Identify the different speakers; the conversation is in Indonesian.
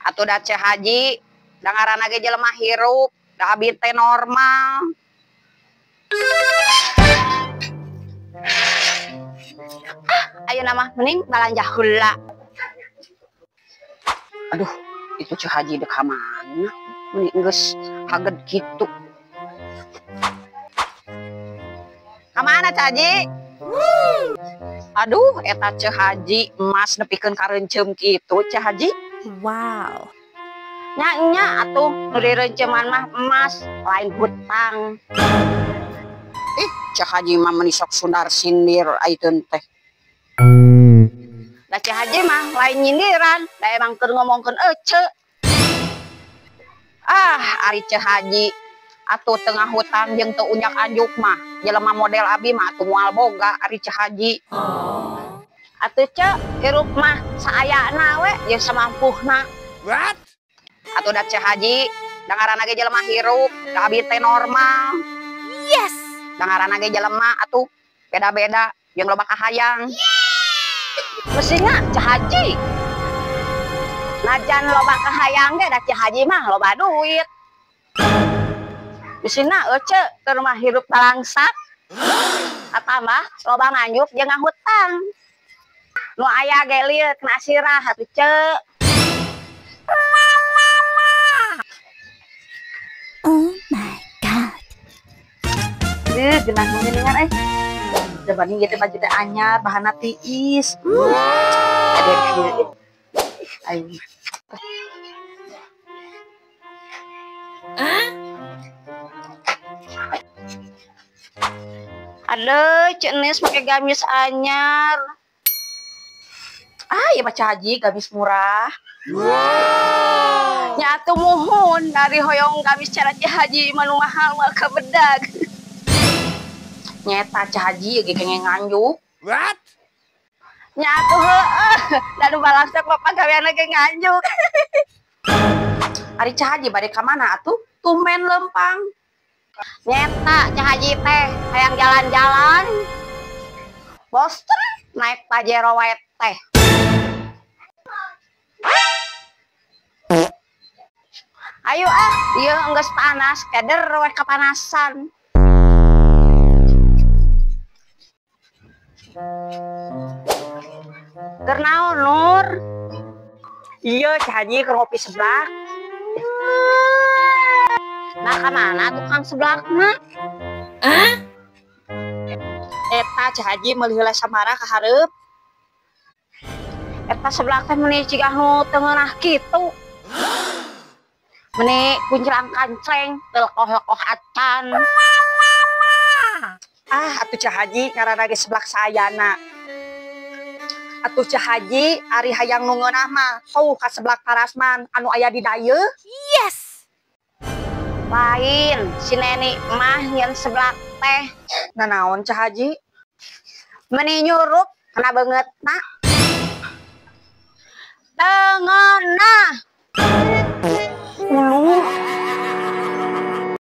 Speaker 1: Atuh da Ceh Haji, da ngaranna ge jelema hirup, da abi teh normal. Ayeuna mah mending balanja heula. Aduh, itu Ceh Haji dek ka mana? Mending geus haged kitu. Ka mana Ceh Haji? Aduh, eta Ceh Haji emas nepikeun kareuncem kitu Ceh Haji.
Speaker 2: Wow.
Speaker 1: Nya atuh nu direunceuman mah emas lain hutang. Ih, Ceh Haji mah meuni sok sundar sindir ayeuna teh. Da Ceh Haji mah lain nyindiran, da emang keur ngomongkeun ece. Ah, ari Ceh Haji atuh tengah hutang jeung teu unyak anjuk mah jelema model abi mah atuh moal boga ari Ceh Haji. Atuh Ceh hirup mah saayana we jeung samampuhna.
Speaker 3: What?
Speaker 1: Atuh da Ceh Haji da ngaranna ge jelema hirup da abi teh normal.
Speaker 2: Yes.
Speaker 1: Da ngaranna ge jelema atuh beda-beda jeung loba kahayang. Mestinya Ceh Haji najan loba kahayang ge da Ceh Haji mah loba duit. Bisina ece keur mah hirup talangsak. Atambah loba nganjuk jeung ngahutang. Nu aya ge lieu kena sirah atuh Ceh.
Speaker 2: Oh my god.
Speaker 4: Genah ngeningan Dibanding gitu baju teh anyar, bahanna tiis. Ayo.
Speaker 1: Aduh, cenis pakai gamis anyar.
Speaker 4: Ah, ya Ceh Haji gamis murah.
Speaker 3: Wow.
Speaker 1: Nya atuh muhun dari hoyong gamis cara Ceh Haji manu mahal mah ka bedag.
Speaker 4: Nyeta Ceh Haji ge kengeng nganjuk.
Speaker 3: What?
Speaker 1: Nya atuh heueuh, dan balaksak bapak gaweana ge nganjuk.
Speaker 4: Ari Ceh Haji bade ka mana atuh? Tumen lempang.
Speaker 1: Nyeta Ceh Haji teh hayang jalan-jalan. Bosten naik Pajero wae teh. Ayo ieu geus panas, keder we kapanasan. Keur naon Nur?
Speaker 4: Iya Ceh Haji keur ngopi seblak.
Speaker 1: Nah ka mana tukang seblakna?
Speaker 4: Eta Ceh Haji meuli heula samara ka hareup.
Speaker 1: Eta seblak teh meuni cigah nu teu ngeunah kitu. Meuni kuncelang kancreng, teu lekoh-lekoh acan.
Speaker 4: Ah, atuh Ceh Haji ngaranna ge seblak sayana. Atuh Ceh Haji ari hayang nu ngeunah mah tuh ka seblak Parasman anu aya di dayeuk.
Speaker 2: Yes.
Speaker 1: Lain, si Neni mah nyeun seblak teh.
Speaker 4: Nanaon Ceh Haji?
Speaker 1: Meuni nyurup kana beungeutna. Teu ngeunah.